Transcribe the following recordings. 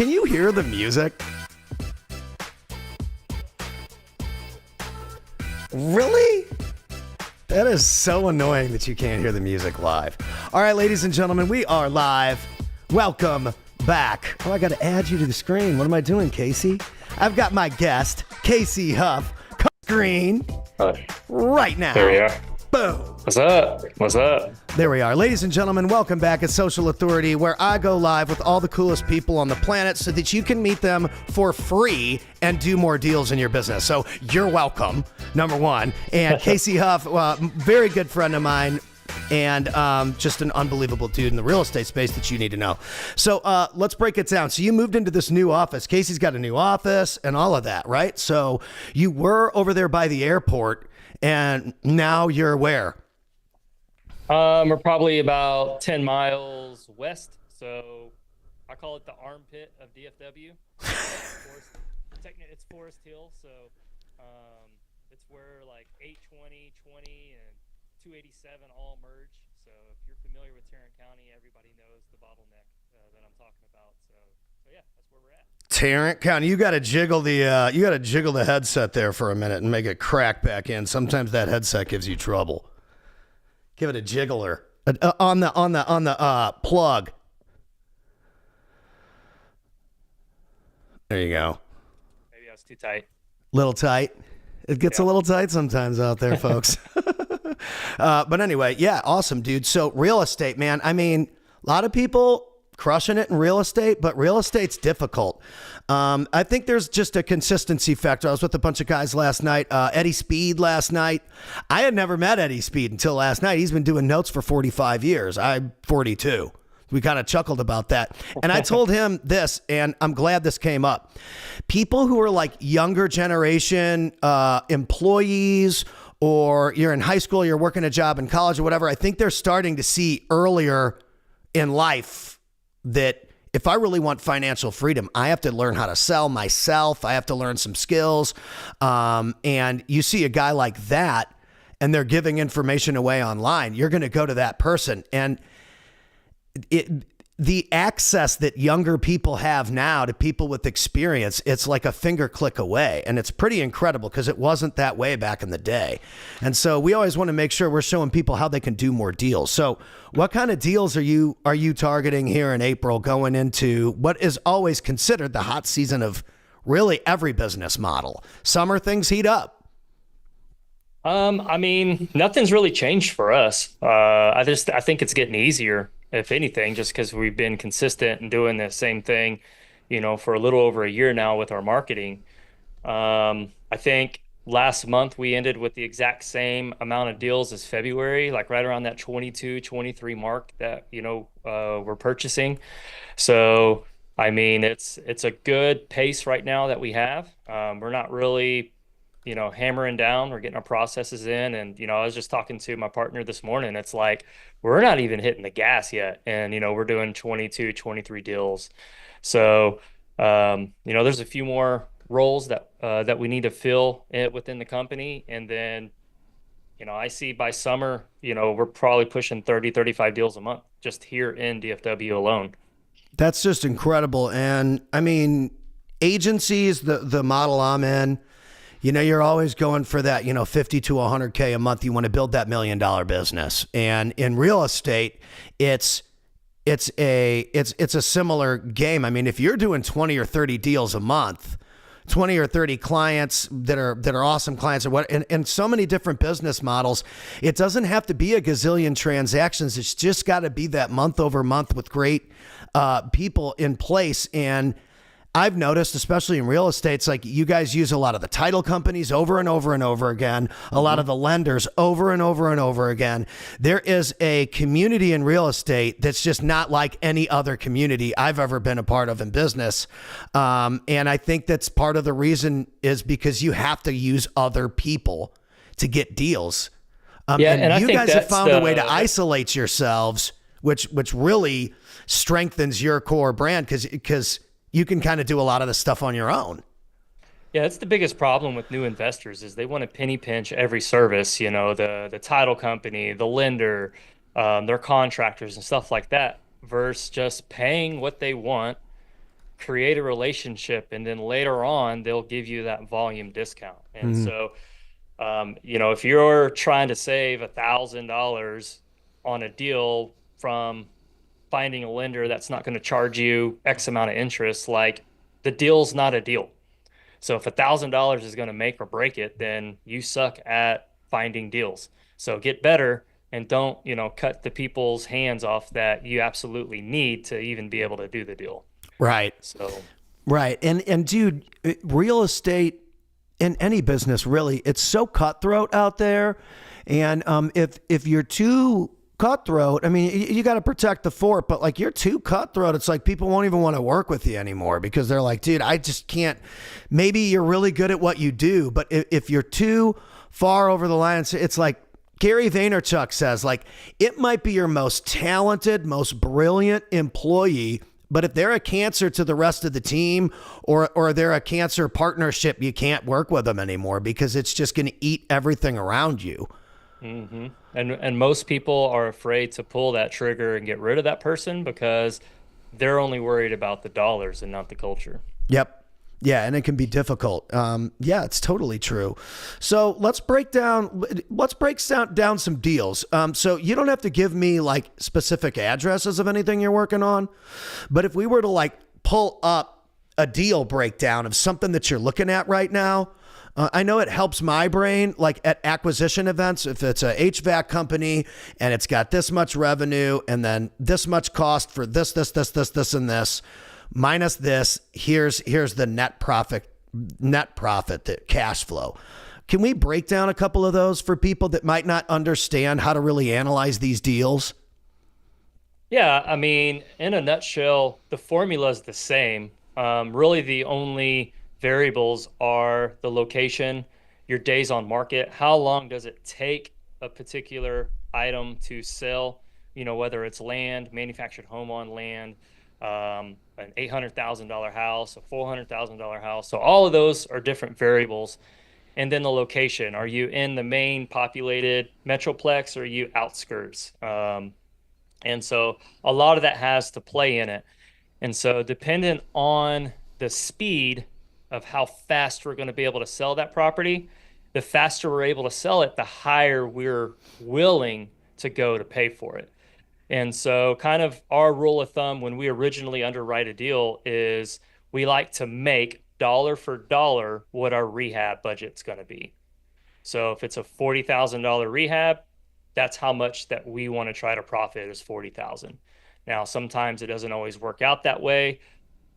Can you hear the music? Really? That is so annoying that you can't hear the music live. All right, ladies and gentlemen, we are live. Welcome back. Oh, I got to add you to the screen. What am I doing, Casey? I've got my guest, Casey Huff, screen right now. There we are. Boom. What's up? What's up? There we are. Ladies and gentlemen, welcome back at Social Authority, where I go live with all the coolest people on the planet so that you can meet them for free and do more deals in your business. So you're welcome, number one. And Casey Huff, very good friend of mine, and just an unbelievable dude in the real estate space that you need to know. So let's break it down. So you moved into this new office. Casey's got a new office and all of that, right? So you were over there by the airport, and now you're where? We're probably about 10 miles west. So I call it the armpit of DFW. It's Forest Hill. So it's where like 820, 20, and 287 all merge. So if you're familiar with Tarrant County, everybody knows the bottleneck that I'm talking about. So yeah, that's where we're at. Tarrant County, you got to jiggle the headset there for a minute and make it crack back in. Sometimes that headset gives you trouble. Give it a jiggler on the plug. There you go. Maybe I was too tight. Little tight. It gets a little tight sometimes out there, folks. But anyway, yeah, awesome, dude. So real estate, man. I mean, a lot of people crushing it in real estate, but real estate's difficult. I think there's just a consistency factor. I was with a bunch of guys last night. Eddie Speed last night. I had never met Eddie Speed until last night. He's been doing notes for 45 years. I'm 42. We kind of chuckled about that. And I told him this, and I'm glad this came up. People who are like younger generation employees, or you're in high school, you're working a job in college or whatever, I think they're starting to see earlier in life that if I really want financial freedom, I have to learn how to sell myself. I have to learn some skills. And you see a guy like that, and they're giving information away online, you're going to go to that person. And the access that younger people have now to people with experience, it's like a finger click away. And it's pretty incredible because it wasn't that way back in the day. And so we always want to make sure we're showing people how they can do more deals. So what kind of deals are you targeting here in April, going into what is always considered the hot season of really every business model? Summer, things heat up. I mean, nothing's really changed for us. I think it's getting easier, if anything, just because we've been consistent and doing the same thing, for a little over a year now with our marketing. I think last month we ended with the exact same amount of deals as February, like right around that 22, 23 mark that, we're purchasing. So, I mean, it's a good pace right now that we have. We're not really, hammering down. We're getting our processes in. And, I was just talking to my partner this morning. It's like, we're not even hitting the gas yet. And, we're doing 22, 23 deals. So, there's a few more roles that we need to fill within the company. And then, I see by summer, we're probably pushing 30, 35 deals a month just here in DFW alone. That's just incredible. And I mean, agencies, the model I'm in, you're always going for that, 50 to 100K a month. You want to build that $1 million business. And in real estate, it's a similar game. I mean, if you're doing 20 or 30 deals a month, 20 or 30 clients that are awesome clients, or what, and so many different business models, it doesn't have to be a gazillion transactions. It's just got to be that month over month with great people in place. And I've noticed, especially in real estate, it's like you guys use a lot of the title companies over and over and over again, a lot of the lenders over and over and over again. There is a community in real estate that's just not like any other community I've ever been a part of in business. And I think that's part of the reason is because you have to use other people to get deals. And you guys have found a way to isolate yourselves, which really strengthens your core brand because you can kind of do a lot of the stuff on your own. Yeah, that's the biggest problem with new investors is they want to penny pinch every service, the title company, the lender, their contractors and stuff like that, versus just paying what they want create a relationship, and then later on they'll give you that volume discount. And so, if you're trying to save $1,000 on a deal from finding a lender that's not going to charge you X amount of interest, like the deal's not a deal. So if $1,000 is going to make or break it, then you suck at finding deals. So get better and don't, cut the people's hands off that you absolutely need to even be able to do the deal. Right. So, right. And dude, real estate in any business, really, it's so cutthroat out there. And if you're too cutthroat, I mean, you got to protect the fort, but like you're too cutthroat, it's like people won't even want to work with you anymore because they're like, dude, I just can't. Maybe you're really good at what you do, but if you're too far over the line, it's like Gary Vaynerchuk says, like, it might be your most talented, most brilliant employee, but if they're a cancer to the rest of the team or they're a cancer partnership, you can't work with them anymore because it's just going to eat everything around you. Mm-hmm. And most people are afraid to pull that trigger and get rid of that person because they're only worried about the dollars and not the culture. Yep. Yeah, and it can be difficult. Yeah, it's totally true. So let's break down some deals. So you don't have to give me like specific addresses of anything you're working on, but if we were to like pull up a deal breakdown of something that you're looking at right now, I know it helps my brain, like at acquisition events, if it's a HVAC company and it's got this much revenue and then this much cost for this, and this, minus this, here's the net profit, the cash flow. Can we break down a couple of those for people that might not understand how to really analyze these deals? Yeah, I mean, in a nutshell, the formula is the same. Really, the only variables are the location, your days on market, how long does it take a particular item to sell, whether it's land, manufactured home on land, an $800,000 house, a $400,000 house. So all of those are different variables. And then the location, are you in the main populated metroplex or are you outskirts? And so a lot of that has to play in it. And so dependent on the speed of how fast we're going to be able to sell that property, the faster we're able to sell it, the higher we're willing to go to pay for it. And so kind of our rule of thumb when we originally underwrite a deal is we like to make dollar for dollar what our rehab budget's going to be. So if it's a $40,000 rehab, that's how much that we want to try to profit is $40,000. Now, sometimes it doesn't always work out that way.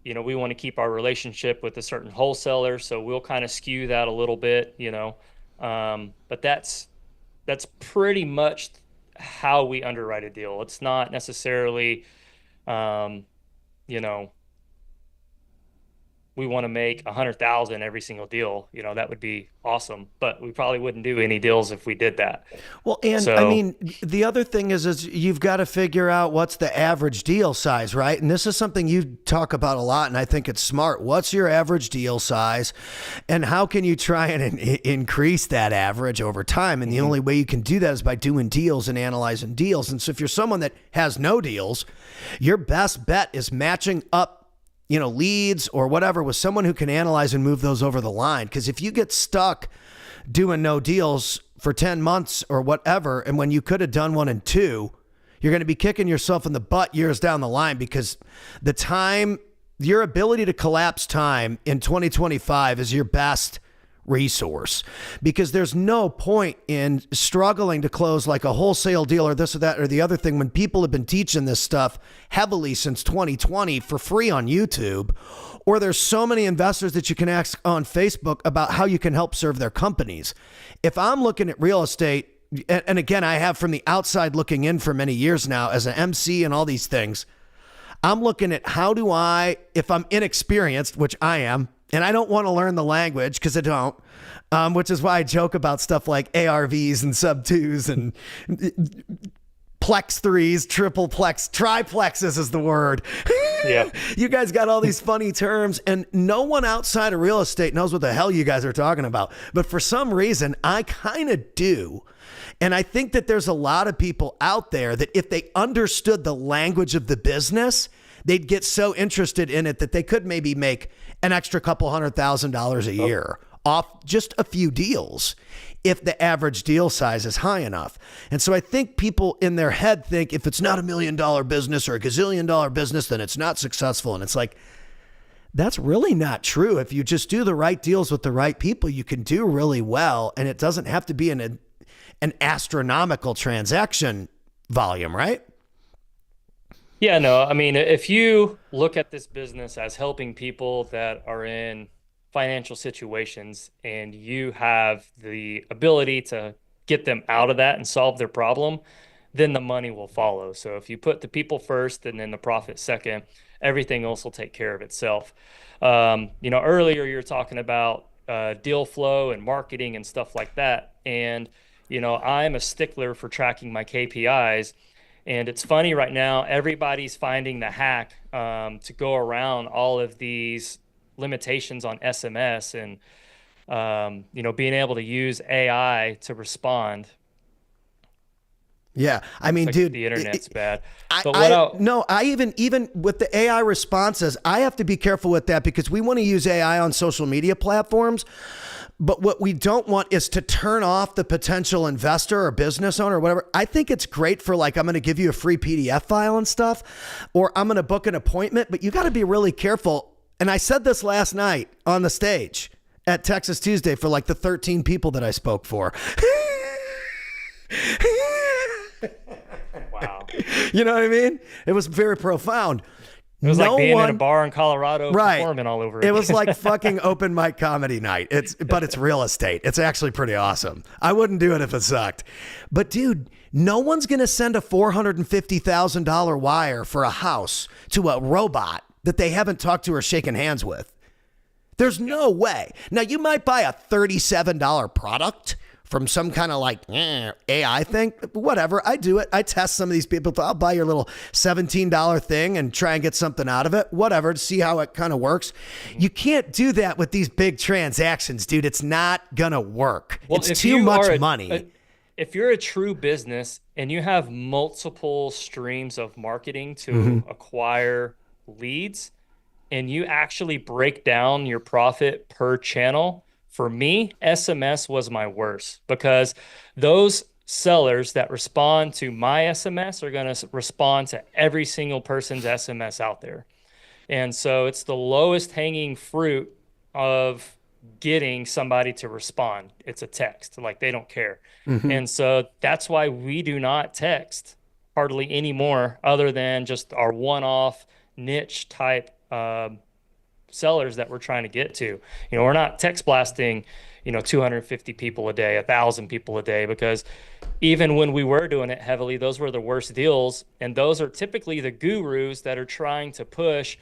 We want to keep our relationship with a certain wholesaler, so we'll kind of skew that a little bit, but that's pretty much how we underwrite a deal. It's not necessarily, we want to make 100,000 every single deal. That would be awesome, but we probably wouldn't do any deals if we did that. Well, and I mean, the other thing is you've got to figure out what's the average deal size, right? And this is something you talk about a lot, and I think it's smart. What's your average deal size, and how can you try and increase that average over time? And the only way you can do that is by doing deals and analyzing deals. And so if you're someone that has no deals, your best bet is matching up leads or whatever with someone who can analyze and move those over the line. Because if you get stuck doing no deals for 10 months or whatever, and when you could have done one in 2, you're going to be kicking yourself in the butt years down the line because your ability to collapse time in 2025 is your best resource, because there's no point in struggling to close like a wholesale deal or this or that or the other thing when people have been teaching this stuff heavily since 2020 for free on YouTube, or there's so many investors that you can ask on Facebook about how you can help serve their companies. If I'm looking at real estate, and again, I have from the outside looking in for many years now as an MC and all these things, I'm looking at how do I, if I'm inexperienced, which I am, and I don't want to learn the language because I don't, which is why I joke about stuff like ARVs and sub 2s and plex 3s, triple plex, triplexes is the word. Yeah. You guys got all these funny terms, and no one outside of real estate knows what the hell you guys are talking about. But for some reason, I kind of do. And I think that there's a lot of people out there that if they understood the language of the business, They'd get so interested in it that they could maybe make an extra couple $100,000 a year off just a few deals if the average deal size is high enough. And so I think people in their head think if it's not $1 million business or a gazillion dollar business, then it's not successful. And it's like, that's really not true. If you just do the right deals with the right people, you can do really well. And it doesn't have to be an astronomical transaction volume, right? Yeah, no, I mean, if you look at this business as helping people that are in financial situations and you have the ability to get them out of that and solve their problem, then the money will follow. So if you put the people first and then the profit second, everything else will take care of itself. Earlier you were talking about deal flow and marketing and stuff like that. And, I'm a stickler for tracking my KPIs. And it's funny right now, everybody's finding the hack to go around all of these limitations on SMS and, being able to use AI to respond. Yeah. I mean, dude, the internet's bad. Even with the AI responses, I have to be careful with that because we want to use AI on social media platforms. But what we don't want is to turn off the potential investor or business owner or whatever. I think it's great for I'm going to give you a free PDF file and stuff, or I'm going to book an appointment, but you got to be really careful. And I said this last night on the stage at Texas Tuesday for the 13 people that I spoke for. Wow. You know what I mean? It was very profound. It was like being in a bar in Colorado, right, performing all over again. It was like fucking open mic comedy night. But it's real estate. It's actually pretty awesome. I wouldn't do it if it sucked. But dude, no one's going to send a $450,000 wire for a house to a robot that they haven't talked to or shaken hands with. There's no way. Now, you might buy a $37 product from some kind of AI thing, whatever. I do it. I test some of these people. I'll buy your little $17 thing and try and get something out of it, whatever, to see how it kind of works. You can't do that with these big transactions, dude. It's not going to work. Well, it's too much money. If you're a true business and you have multiple streams of marketing to acquire leads and you actually break down your profit per channel, for me, SMS was my worst because those sellers that respond to my SMS are going to respond to every single person's SMS out there. And so it's the lowest hanging fruit of getting somebody to respond. It's a text, they don't care. And so that's why we do not text hardly anymore other than just our one-off niche type sellers that we're trying to get to. We're not text blasting 250 people a day, 1,000 people a day, because even when we were doing it heavily, those were the worst deals, and those are typically the gurus that are trying to push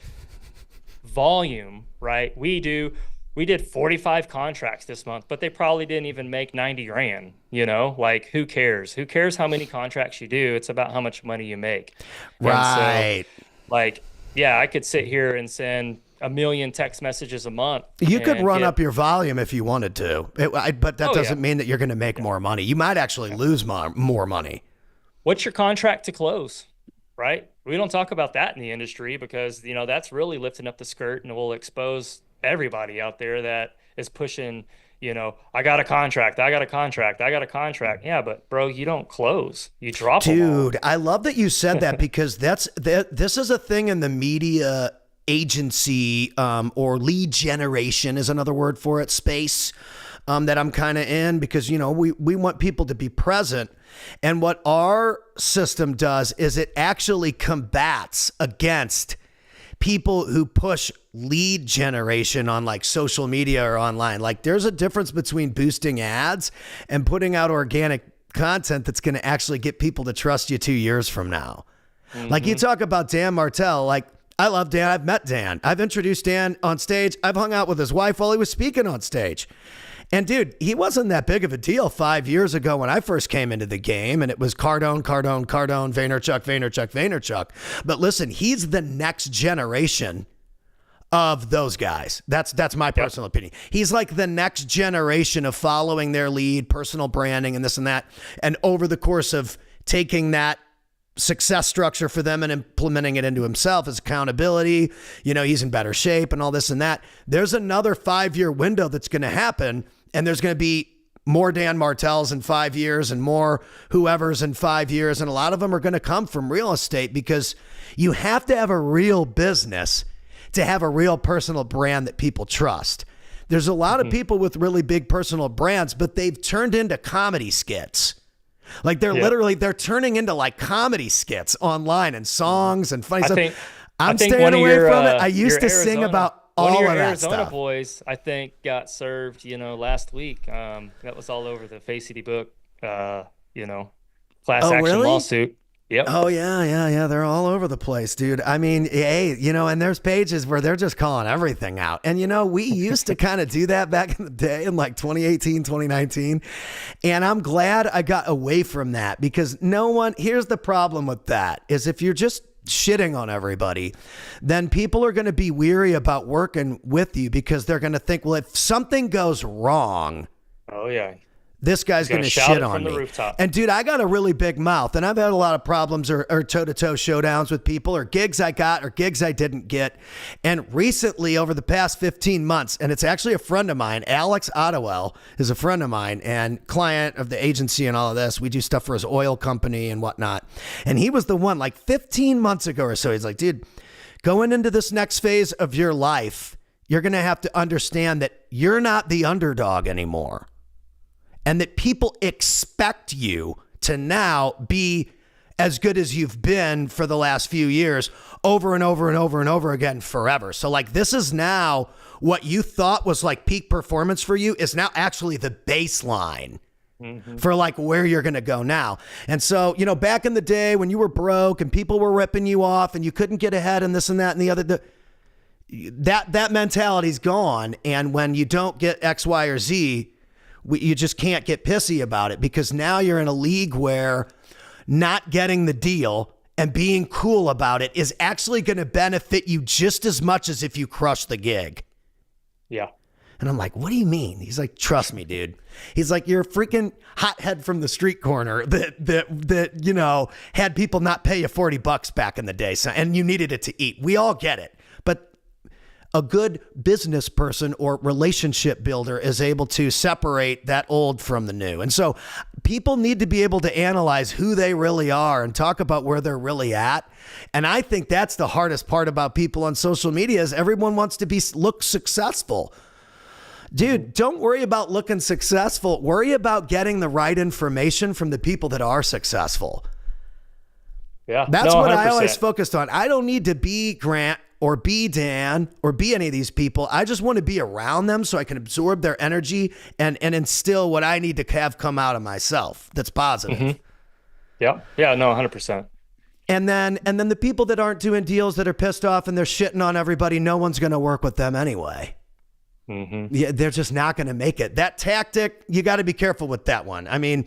volume, right? We did 45 contracts this month, but they probably didn't even make 90 grand, who cares how many contracts you do? It's about how much money you make. Right. And so, yeah, I could sit here and send 1 million text messages a month. You could run up your volume if you wanted to, but that doesn't mean that you're going to make more money. You might actually lose more money. What's your contract to close, right? We don't talk about that in the industry because, that's really lifting up the skirt and will expose everybody out there that is pushing, I got a contract. Yeah, but bro, you don't close. You drop them all. Dude, I love that you said that because this is a thing in the media agency or lead generation is another word for it, space that I'm kind of in because, we want people to be present. And what our system does is it actually combats against people who push lead generation on social media or online. There's a difference between boosting ads and putting out organic content that's going to actually get people to trust you 2 years from now. You talk about Dan Martell, I love Dan. I've met Dan. I've introduced Dan on stage. I've hung out with his wife while he was speaking on stage. And dude, he wasn't that big of a deal 5 years ago when I first came into the game, and it was Cardone, Vaynerchuk. But listen, he's the next generation of those guys. That's my personal opinion. He's the next generation of following their lead, personal branding and this and that. And over the course of taking that success structure for them and implementing it into himself as accountability. He's in better shape and all this and that. There's another 5-year window that's going to happen, and there's going to be more Dan Martells in 5 years and more whoever's in 5 years. And a lot of them are going to come from real estate, because you have to have a real business to have a real personal brand that people trust. There's a lot of people with really big personal brands, but they've turned into comedy skits. Like they're turning into like comedy skits online and songs and funny stuff. I'm staying away from it. I used to sing about all of that Arizona stuff. boys, I think, got served, last week. That was all over the Face City book, class action lawsuit. Yep. Oh, yeah. They're all over the place, dude. I mean, hey, and there's pages where they're just calling everything out. And, we used to kind of do that back in the day in like 2018, 2019. And I'm glad I got away from that, because here's the problem with that is if you're just shitting on everybody, then people are going to be weary about working with you, because they're going to think, well, if something goes wrong, oh yeah, this guy's going to shit on me. And dude, I got a really big mouth, and I've had a lot of problems or toe-to-toe showdowns with people, or gigs I got or gigs I didn't get. And recently, over the past 15 months, and it's actually a friend of mine, Alex Ottewell is a friend of mine and client of the agency and all of this. We do stuff for his oil company and whatnot. And he was the one like 15 months ago or so. He's like, dude, going into this next phase of your life, you're going to have to understand that you're not the underdog anymore. And that people expect you to now be as good as you've been for the last few years, over and over and over and over again forever. So like, this is now what you thought was like peak performance for you is now actually the baseline for like where you're going to go now. And so, back in the day when you were broke and people were ripping you off and you couldn't get ahead and this and that and the other, that mentality's gone. And when you don't get X, Y, or Z, you just can't get pissy about it, because now you're in a league where not getting the deal and being cool about it is actually going to benefit you just as much as if you crush the gig. Yeah. And I'm like, what do you mean? He's like, trust me, dude. He's like, you're a freaking hothead from the street corner that had people not pay you $40 back in the day. So, and you needed it to eat. We all get it. But a good business person or relationship builder is able to separate that old from the new. And so people need to be able to analyze who they really are and talk about where they're really at. And I think that's the hardest part about people on social media is everyone wants to look successful. Dude, don't worry about looking successful. Worry about getting the right information from the people that are successful. Yeah, that's what I always focused on. I don't need to be Grant or be Dan or be any of these people. I just want to be around them so I can absorb their energy and instill what I need to have come out of myself that's positive. Mm-hmm. Yeah, no, 100%. And then the people that aren't doing deals, that are pissed off and they're shitting on everybody, no one's going to work with them anyway. Mm-hmm. Yeah, they're just not going to make it. That tactic, you got to be careful with that one. I mean,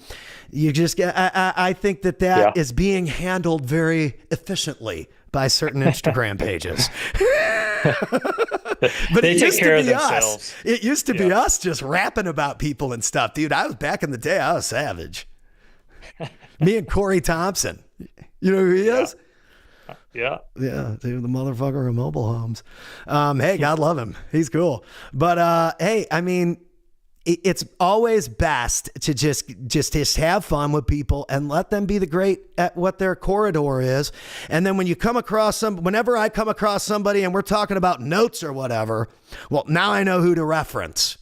you just I think that is being handled very efficiently by certain Instagram pages. But they take care of themselves. Us. It used to be us just rapping about people and stuff. Dude, I was back in the day, I was savage. Me and Corey Thompson. You know who he is? Yeah. Yeah, dude, the motherfucker of mobile homes. Hey, God love him. He's cool. But hey, I mean, it's always best to just have fun with people and let them be the great at what their corridor is. And then when you come across whenever I come across somebody and we're talking about notes or whatever, well, now I know who to reference.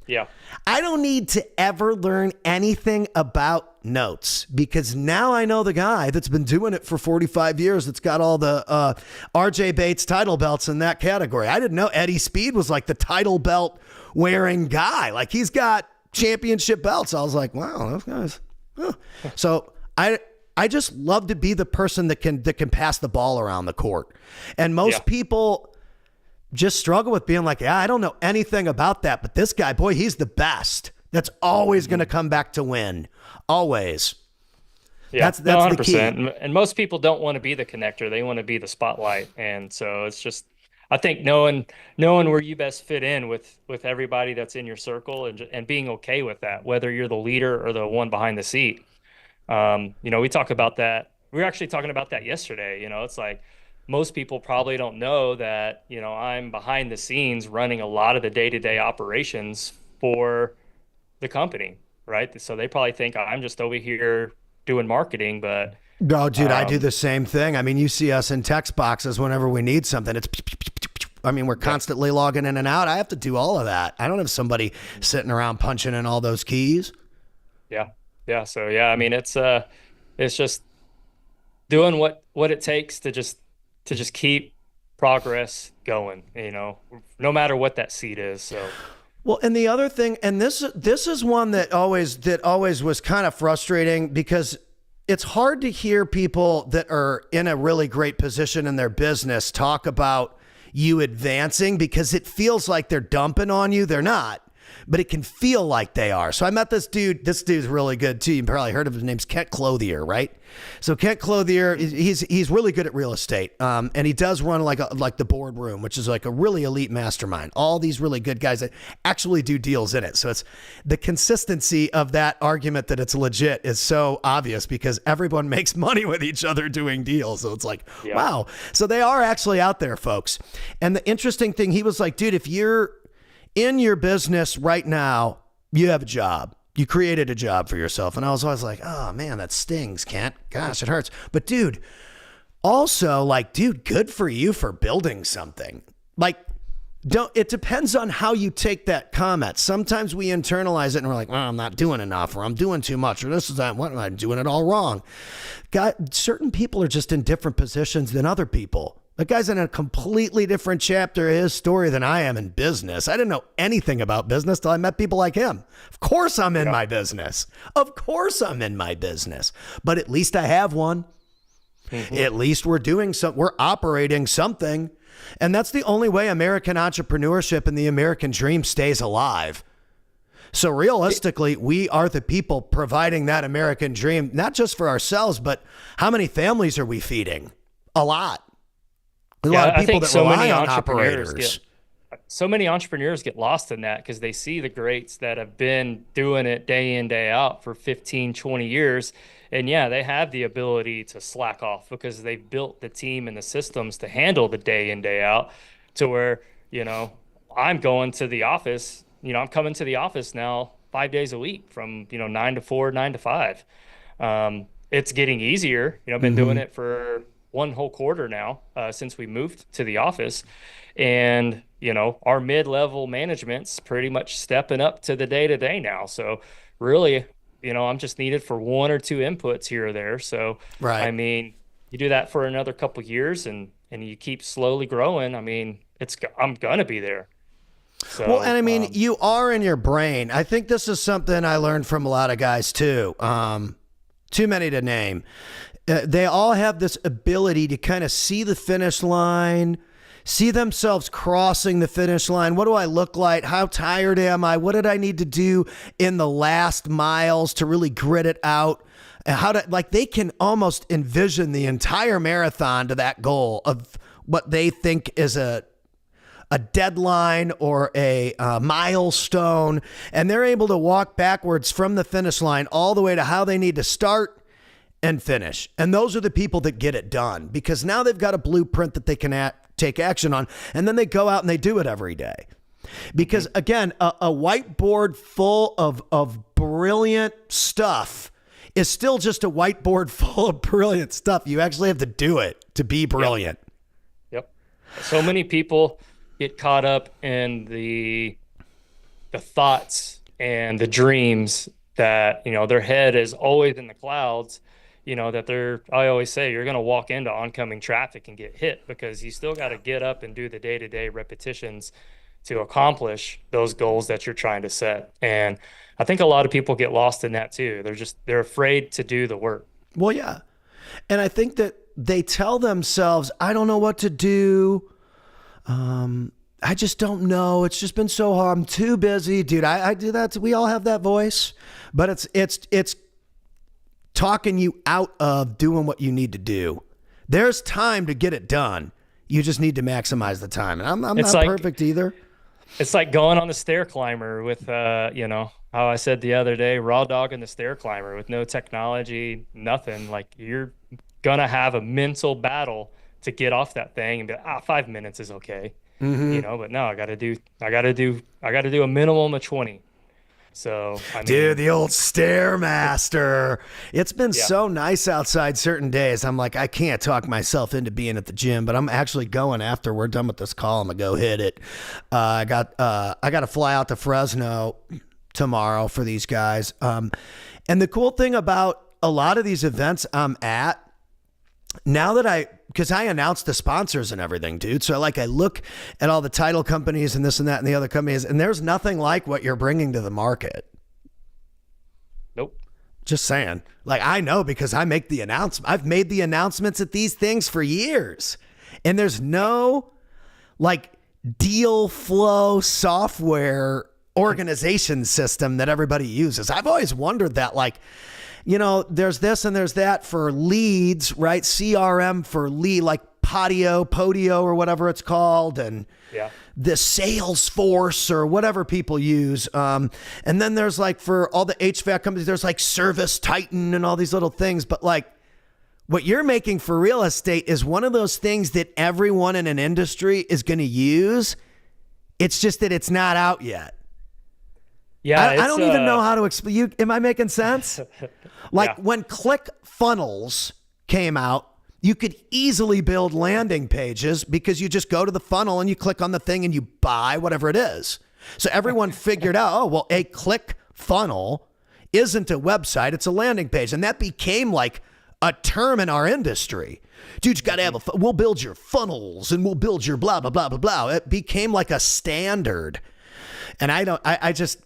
Yeah. I don't need to ever learn anything about notes, because now I know the guy that's been doing it for 45 years that's got all the RJ Bates title belts in that category. I didn't know Eddie Speed was like the title belt wearing guy. Like, he's got championship belts. I was like, wow, those guys. Huh. So I just love to be the person that can pass the ball around the court. And most people just struggle with being like, yeah, I don't know anything about that, but this guy, boy, he's the best. That's always going to come back to win. Always. Yeah, that's 100%. The key. And most people don't want to be the connector. They want to be the spotlight. And so it's just, I think knowing where you best fit in with everybody that's in your circle and being okay with that, whether you're the leader or the one behind the seat. We talk about that we were actually talking about that yesterday. It's like most people probably don't know that, I'm behind the scenes running a lot of the day-to-day operations for the company, right? So they probably think I'm just over here doing marketing, but No, dude, I do the same thing. I mean, you see us in text boxes whenever we need something. I mean, we're constantly logging in and out. I have to do all of that. I don't have somebody sitting around punching in all those keys. yeah, yeah. So yeah, I mean, it's just doing what it takes to just keep progress going, no matter what that seed is. So Well, and the other thing, and this is one that always was kind of frustrating because it's hard to hear people that are in a really great position in their business talk about you advancing because it feels like they're dumping on you. They're not, but it can feel like they are. So I met this dude. This dude's really good too. You probably heard of his name's Kent Clothier, right? So Kent Clothier, he's really good at real estate, and he does run like the boardroom, which is like a really elite mastermind. All these really good guys that actually do deals in it. So it's the consistency of that argument that it's legit is so obvious because everyone makes money with each other doing deals. So it's like, wow. So they are actually out there, folks. And the interesting thing, he was like, dude, if you're in your business right now, you have a job. You created a job for yourself. And I was always like, oh man, that stings, Kent. Gosh, it hurts. But dude, also like, dude, good for you for building something. Like, it depends on how you take that comment. Sometimes we internalize it and we're like, well, I'm not doing enough, or I'm doing too much, or this is that. What am I doing it all wrong? Certain people are just in different positions than other people. The guy's in a completely different chapter of his story than I am in business. I didn't know anything about business till I met people like him. Of course I'm in my business. Of course I'm in my business. But at least I have one. Mm-hmm. At least we're doing something. We're operating something. And that's the only way American entrepreneurship and the American dream stays alive. So realistically, we are the people providing that American dream, not just for ourselves, but how many families are we feeding? A lot. A lot of people that rely on operators. So many entrepreneurs get lost in that because they see the greats that have been doing it day in, day out for 15, 20 years. And yeah, they have the ability to slack off because they've built the team and the systems to handle the day in, day out to where, I'm going to the office, I'm coming to the office now 5 days a week from, 9 to 4, 9 to 5. It's getting easier. I've been doing it for one whole quarter now since we moved to the office, and our mid-level management's pretty much stepping up to the day-to-day now. So really, I'm just needed for one or two inputs here or there. So right. I mean, you do that for another couple of years and you keep slowly growing. I mean, I'm gonna be there. So, well, and I mean, you are in your brain. I think this is something I learned from a lot of guys too. Too many to name. They all have this ability to kind of see the finish line, see themselves crossing the finish line. What do I look like? How tired am I? What did I need to do in the last miles to really grit it out? They can almost envision the entire marathon to that goal of what they think is a deadline or a milestone. And they're able to walk backwards from the finish line all the way to how they need to start and finish. And those are the people that get it done because now they've got a blueprint that they can take action on. And then they go out and they do it every day. Because again, a whiteboard full of brilliant stuff is still just a whiteboard full of brilliant stuff. You actually have to do it to be brilliant. Yep. So many people get caught up in the thoughts and the dreams that, their head is always in the clouds. I always say you're going to walk into oncoming traffic and get hit because you still got to get up and do the day-to-day repetitions to accomplish those goals that you're trying to set. And I think a lot of people get lost in that too. They're afraid to do the work. Well, yeah. And I think that they tell themselves, I don't know what to do. I just don't know. It's just been so hard. I'm too busy, dude. I do that. We all have that voice, but it's talking you out of doing what you need to do. There's time to get it done. You just need to maximize the time. And I'm not perfect either. It's like going on the stair climber with, how I said the other day, raw dog in the stair climber with no technology, nothing. Like you're gonna have a mental battle to get off that thing and be like, 5 minutes is okay, but no, I gotta do a minimum of 20. So, I Dude, mean, the old Stairmaster. It's been yeah, so nice outside certain days. I'm like, I can't talk myself into being at the gym, but I'm actually going after we're done with this call. I'm gonna go hit it. I got to fly out to Fresno tomorrow for these guys. And the cool thing about a lot of these events I'm at, now that because I announced the sponsors and everything, dude. So I look at all the title companies and this and that and the other companies, and there's nothing like what you're bringing to the market. nope. Just saying. Like, I know because I make the announcement. I've made the announcements at these things for years. And there's no like deal flow software organization system that everybody uses. I've always wondered that, like, there's this and there's that for leads, right? CRM for lead, like Podio or whatever it's called. And Yeah. the Salesforce or whatever people use. And then there's like for all the HVAC companies, there's like Service Titan and all these little things. But like what you're making for real estate is one of those things that everyone in an industry is going to use. It's just that it's not out yet. Yeah. I don't even know how to explain you. Am I making sense? Like Yeah. when ClickFunnels came out, you could easily build landing pages because you just go to the funnel and you click on the thing and you buy whatever it is. So everyone figured out, oh, well, a ClickFunnel isn't a website, it's a landing page. And that became like a term in our industry. Dude, you got to have we'll build your funnels and we'll build your blah, blah, blah, blah, blah. It became like a standard. And I just,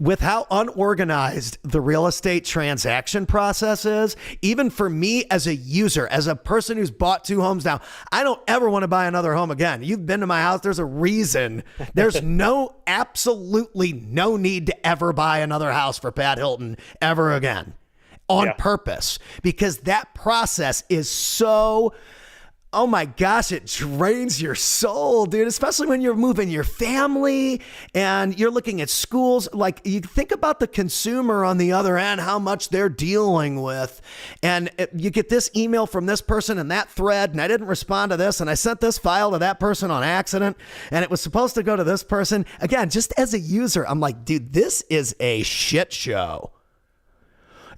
with how unorganized the real estate transaction process is, even for me as a user, as a person who's bought 2 homes now, I don't ever want to buy another home again. You've been to my house. There's a reason. There's absolutely no need to ever buy another house for Pat Hilton ever again on purpose, because that process is so, oh my gosh, it drains your soul, dude, especially when you're moving your family and you're looking at schools. Like, you think about the consumer on the other end, how much they're dealing with. And you get this email from this person and that thread, and I didn't respond to this, and I sent this file to that person on accident, and it was supposed to go to this person. Again, just as a user, I'm like, dude, this is a shit show.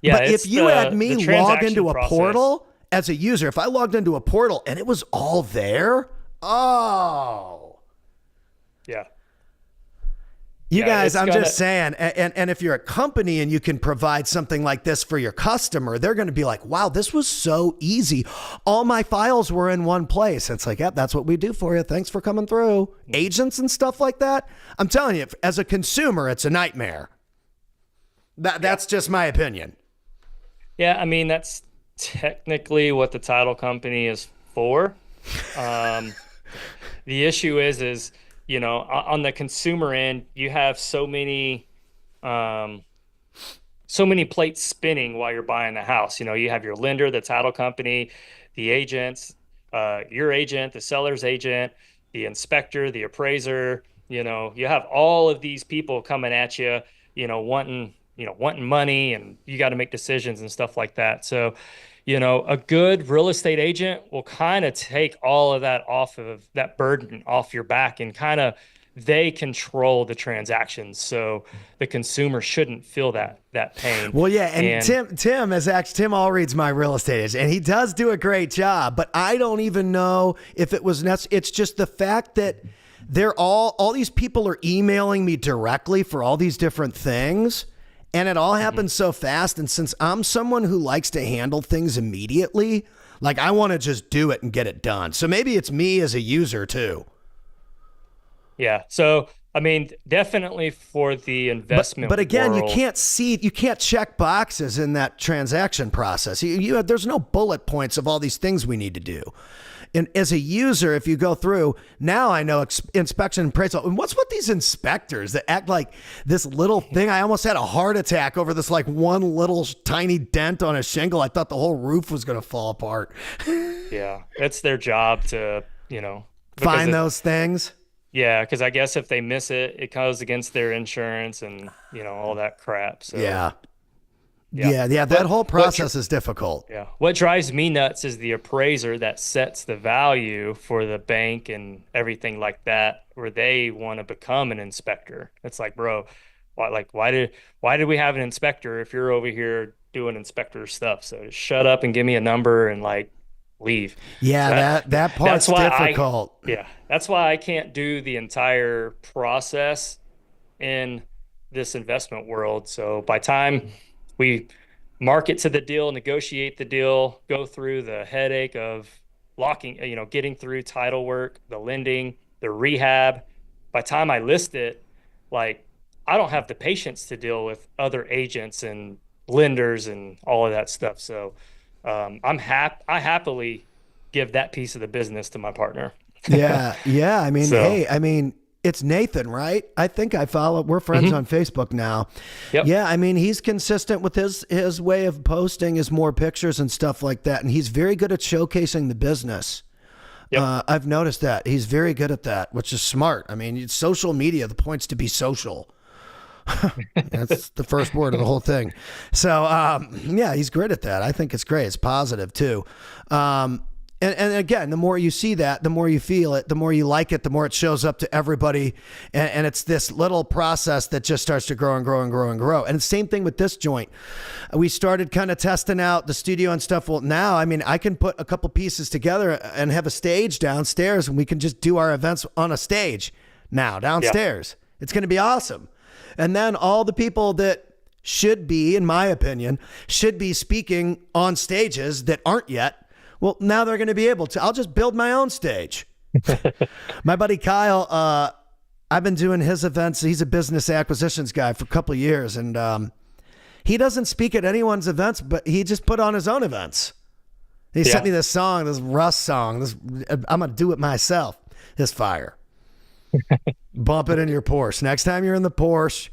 Yeah. But if you had me log transaction into a process. portal as a user, if I logged into a portal and it was all there, oh. Yeah. You guys, I'm just saying, and if you're a company and you can provide something like this for your customer, they're going to be like, wow, this was so easy. All my files were in one place. It's like, yep, that's what we do for you. Thanks for coming through. Agents and stuff like that. I'm telling you, as a consumer, it's a nightmare. That's just my opinion. Yeah. I mean, that's technically what the title company is for. The issue is, on the consumer end, you have so many plates spinning while you're buying the house. You have your lender, the title company, the agents, your agent, the seller's agent, the inspector, the appraiser. You have all of these people coming at you, wanting money, and you got to make decisions and stuff like that. So, a good real estate agent will kind of take all of that off of that burden off your back, and kind of they control the transactions. So the consumer shouldn't feel that pain. Well, yeah. And Tim Allreed's my real estate agent, and he does do a great job, but I don't even know if it was necessary. It's just the fact that they're all these people are emailing me directly for all these different things. And it all happens so fast. And since I'm someone who likes to handle things immediately, like I want to just do it and get it done. So maybe it's me as a user too. Yeah. So, I mean, definitely for the investment But again, world, you can't check boxes in that transaction process. There's no bullet points of all these things we need to do. And as a user, if you go through, now I know inspection and appraisal. And what's with these inspectors that act like this little thing? I almost had a heart attack over this like one little tiny dent on a shingle. I thought the whole roof was going to fall apart. Yeah, it's their job to, Find those things. Yeah, because I guess if they miss it, it goes against their insurance and all that crap. So Yeah. yeah. Yeah. That What whole what dr- process is difficult. yeah. What drives me nuts is the appraiser that sets the value for the bank and everything like that, where they want to become an inspector. It's like, bro, why did we have an inspector if you're over here doing inspector stuff? So just shut up and give me a number and like leave. So Yeah, that that's part's why I difficult. yeah, that's why I can't do the entire process in this investment world. So by time we market to the deal, negotiate the deal, go through the headache of locking, getting through title work, the lending, the rehab, by time I list it, like I don't have the patience to deal with other agents and lenders and all of that stuff. So I happily give that piece of the business to my partner. Yeah, yeah. I mean, So, hey, I mean, it's Nathan, right? I think I follow. We're friends mhm. on Facebook now. Yep. Yeah, I mean, he's consistent with his way of posting, his more pictures and stuff like that, and he's very good at showcasing the business. Yep. I've noticed that he's very good at that, which is smart. I mean, it's social media. The point's to be social. That's the first word of the whole thing. So, yeah, he's great at that. I think it's great. It's positive too. And again, the more you see that, the more you feel it, the more you like it, the more it shows up to everybody. And it's this little process that just starts to grow and grow and grow and grow. And the same thing with this joint. We started kind of testing out the studio and stuff. Well, now, I mean, I can put a couple pieces together and have a stage downstairs, and we can just do our events on a stage now Yeah. downstairs. It's going to be awesome. And then all the people that should be, in my opinion, should be speaking on stages that aren't yet. Well, now they're going to be able to. I'll just build my own stage. My buddy Kyle, I've been doing his events. He's a business acquisitions guy for a couple of years, and he doesn't speak at anyone's events, but he just put on his own events. He sent Yeah. me this song, this Russ song. I'm gonna do it myself. It's fire. Bump it in your Porsche. Next time you're in the Porsche,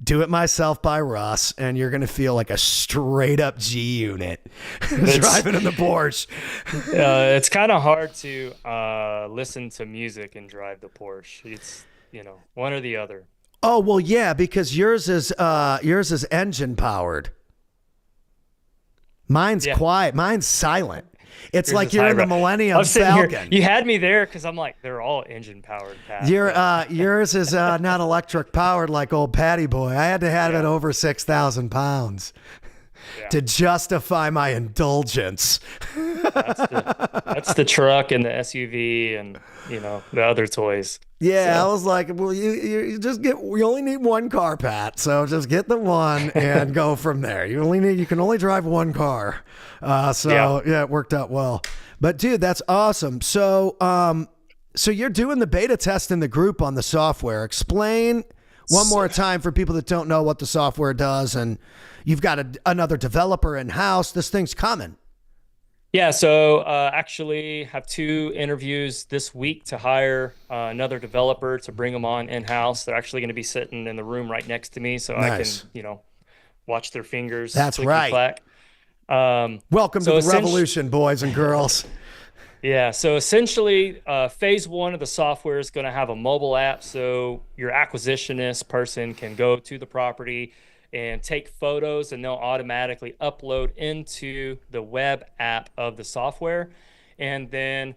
Do It Myself by Russ, and you're going to feel like a straight up G unit driving in the Porsche. It's kind of hard to listen to music and drive the Porsche. It's, one or the other. Oh, well, yeah, because yours is engine powered. Mine's Yeah. quiet. Mine's silent. It's Yours like is you're in the hybrid. Millennium I'm sitting here. Falcon. You had me there because I'm like, they're all engine powered, Pat. Yours is not electric powered like old Patty Boy. I had to have it over 6,000 pounds Yeah. to justify my indulgence. That's the truck and the SUV and the other toys. Yeah, I So was like, well, you just you only need one car, Pat. So just get the one and go from there. You can only drive one car. Yeah, it worked out well. But dude, that's awesome. So you're doing the beta test in the group on the software. Explain one more time for people that don't know what the software does, and you've got another developer in house. This thing's coming. yeah, so actually have 2 interviews this week to hire another developer to bring them on in-house. They're actually going to be sitting in the room right next to me, so Nice. I can, watch their fingers That's clicky right. clack. Welcome So to the essentially, revolution, boys and girls. yeah. So essentially, phase 1 of the software is going to have a mobile app, so your acquisitionist person can go to the property and take photos, and they'll automatically upload into the web app of the software. And then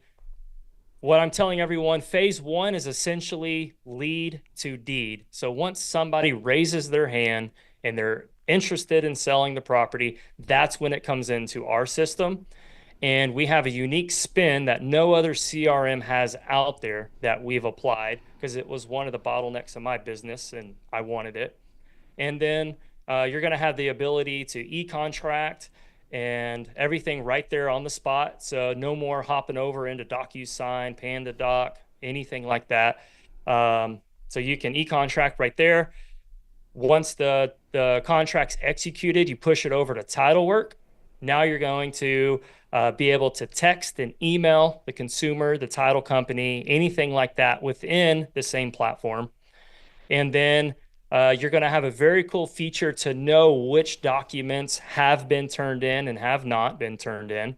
what I'm telling everyone, phase 1 is essentially lead to deed. So once somebody raises their hand and they're interested in selling the property, that's when it comes into our system. And we have a unique spin that no other CRM has out there that we've applied because it was one of the bottlenecks of my business and I wanted it. And then you're going to have the ability to e-contract and everything right there on the spot. So no more hopping over into DocuSign, PandaDoc, anything like that. So you can e-contract right there. Once the contract's executed, you push it over to title work. Now you're going to be able to text and email the consumer, the title company, anything like that within the same platform. And then you're going to have a very cool feature to know which documents have been turned in and have not been turned in.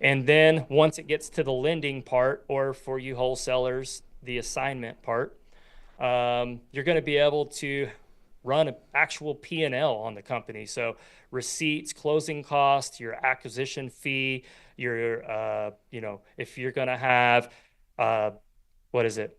And then once it gets to the lending part, or for you wholesalers, the assignment part, you're going to be able to run an actual P&L on the company. So receipts, closing costs, your acquisition fee, your, if you're going to have, what is it?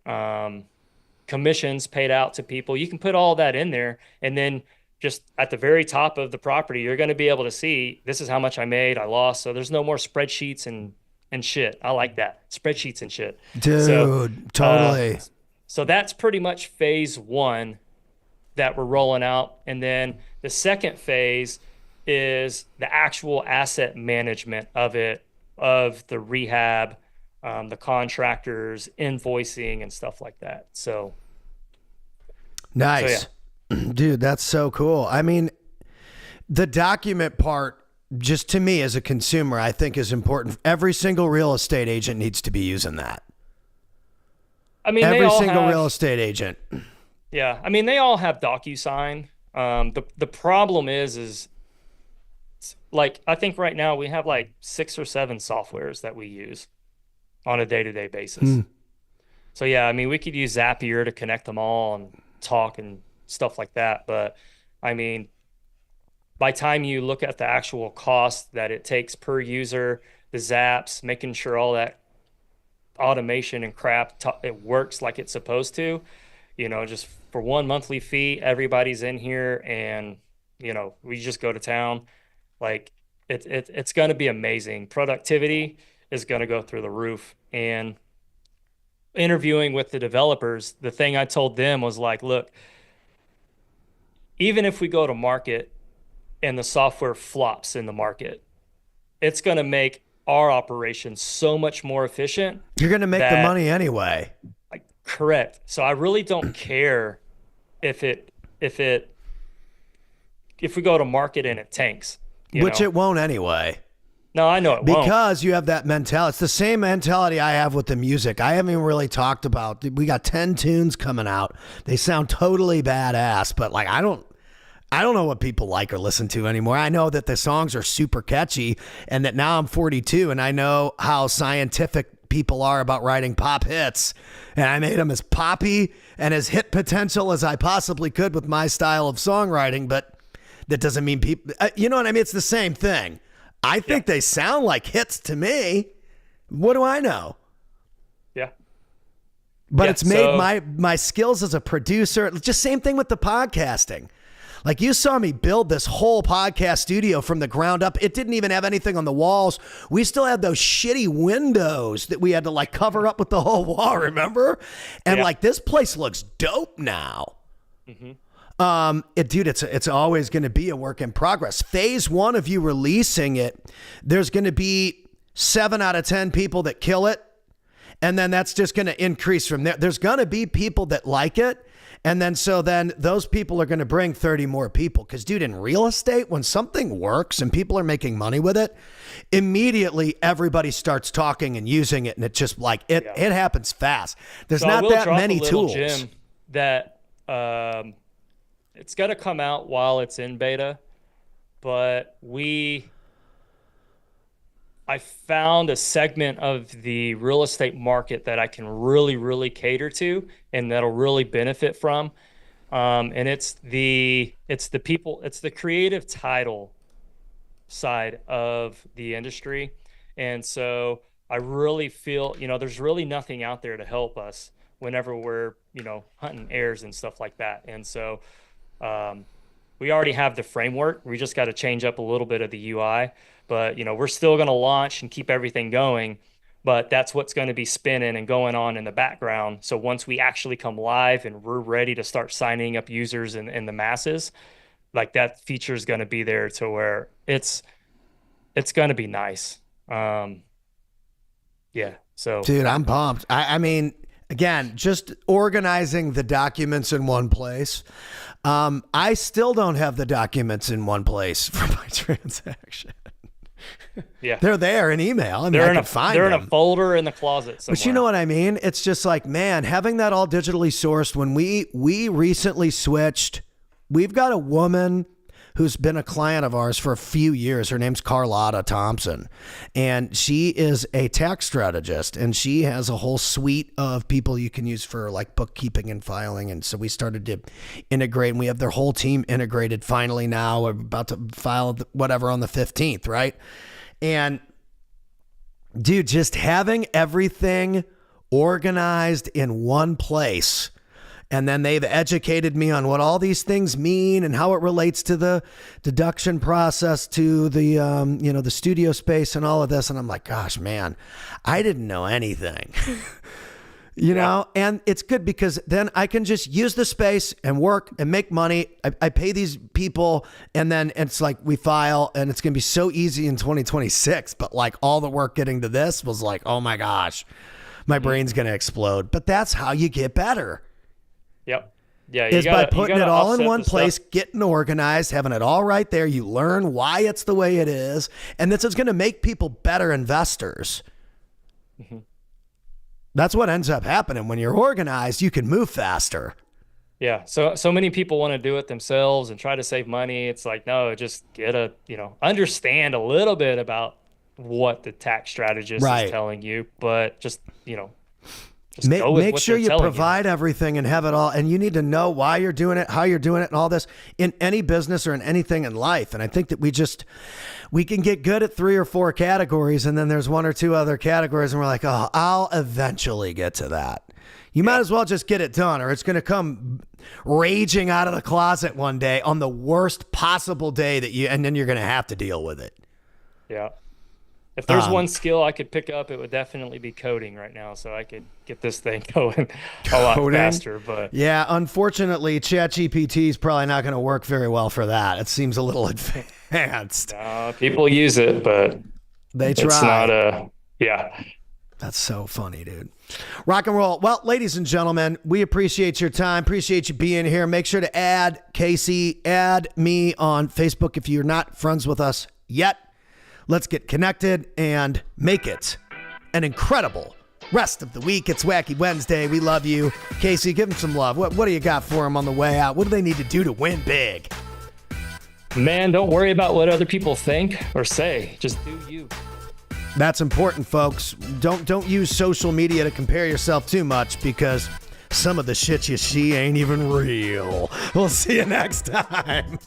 Commissions paid out to people, you can put all that in there. And then just at the very top of the property, you're going to be able to see, this is how much I made, I lost. So there's no more spreadsheets and shit. I like that. Spreadsheets and shit. Dude, so, totally. So that's pretty much phase one that we're rolling out. And then the second phase is the actual asset management of it, of the rehab, the contractors, invoicing and stuff like that. So nice. Dude, that's so cool. I mean, the document part, just to me as a consumer, I think is important. Every single real estate agent needs to be using that. I mean, every single real estate agent. Yeah. I mean, they all have DocuSign. The problem is like, I think right now we have like 6 or 7 softwares that we use on a day-to-day basis. So yeah, I mean, we could use Zapier to connect them all and talk and stuff like that. But I mean, by time you look at the actual cost that it takes per user, the zaps, making sure all that automation and crap, it works like it's supposed to, just for one monthly fee, everybody's in here and, we just go to town. Like it's going to be amazing. Productivity is going to go through the roof. And interviewing with the developers, the thing I told them was like, look, even if we go to market and the software flops in the market, it's going to make our operation so much more efficient. You're going to make the money anyway. Correct. So I really don't care if we go to market and it tanks. Which it won't anyway. No, I know it won't. Because you have that mentality. It's the same mentality I have with the music. I haven't even really talked about, we got 10 tunes coming out. They sound totally badass, but like, I don't know what people like or listen to anymore. I know that the songs are super catchy and that now I'm 42 and I know how scientific people are about writing pop hits. And I made them as poppy and as hit potential as I possibly could with my style of songwriting. But that doesn't mean people, you know what I mean? It's the same thing. I think they sound like hits to me. What do I know? Yeah. But it's made my skills as a producer, just same thing with the podcasting. Like you saw me build this whole podcast studio from the ground up. It didn't even have anything on the walls. We still had those shitty windows that we had to like cover up with the whole wall, remember? And like this place looks dope now. Dude, it's always going to be a work in progress. Phase 1 of you releasing it, there's going to be 7 out of 10 people that kill it. And then that's just going to increase from there. There's going to be people that like it. And then those people are going to bring 30 more people. Because, dude, in real estate, when something works and people are making money with it, immediately everybody starts talking and using it. And it just like, it happens fast. There's not that many tools. Gem that it's going to come out while it's in beta. But I found a segment of the real estate market that I can really, really cater to and that'll really benefit from. And it's the creative title side of the industry. And so I really feel, there's really nothing out there to help us whenever we're, hunting heirs and stuff like that. And so we already have the framework. We just got to change up a little bit of the UI. But, we're still going to launch and keep everything going. But that's what's going to be spinning and going on in the background. So once we actually come live and we're ready to start signing up users in the masses, like that feature is going to be there to where it's going to be nice. So. Dude, I'm pumped. I mean, again, just organizing the documents in one place. I still don't have the documents in one place for my transaction. Yeah, they're there in email. I mean, I can find them. They're in a folder in the closet somewhere. But you know what I mean? It's just like, man, having that all digitally sourced. When we recently switched, we've got a woman who's been a client of ours for a few years. Her name's Carlotta Thompson, and she is a tax strategist, and she has a whole suite of people you can use for like bookkeeping and filing. And so we started to integrate, and we have their whole team integrated finally now. We're about to file whatever on the 15th, right? And dude, just having everything organized in one place. And then they've educated me on what all these things mean and how it relates to the deduction process, to the, the studio space and all of this. And I'm like, gosh, man, I didn't know anything, you know, and it's good because then I can just use the space and work and make money. I pay these people, and then it's like we file, and it's going to be so easy in 2026. But like all the work getting to this was like, oh my gosh, my brain's going to explode. But that's how you get better. Yep. Yeah. Is by putting it all in one place, getting organized, having it all right there. You learn why it's the way it is. And this is going to make people better investors. Mm-hmm. That's what ends up happening. When you're organized, you can move faster. Yeah. So many people want to do it themselves and try to save money. It's like, no, just understand a little bit about what the tax strategist is telling you, but just make sure you provide everything and have it all. And you need to know why you're doing it, how you're doing it, and all this in any business or in anything in life. And I think that we can get good at 3 or 4 categories, and then there's 1 or 2 other categories, and we're like, oh, I'll eventually get to that. You might as well just get it done, or it's going to come raging out of the closet one day on the worst possible day and then you're going to have to deal with it. Yeah. If there's one skill I could pick up, it would definitely be coding right now, so I could get this thing going a lot faster. But yeah, unfortunately, ChatGPT is probably not going to work very well for that. It seems a little advanced. People use it, but they try. It's not yeah. That's so funny, dude. Rock and roll. Well, ladies and gentlemen, we appreciate your time. Appreciate you being here. Make sure to add Casey, add me on Facebook if you're not friends with us yet. Let's get connected and make it an incredible rest of the week. It's Wacky Wednesday. We love you. Casey, give them some love. What do you got for them on the way out? What do they need to do to win big? Man, don't worry about what other people think or say. Just do you. That's important, folks. Don't use social media to compare yourself too much, because some of the shit you see ain't even real. We'll see you next time.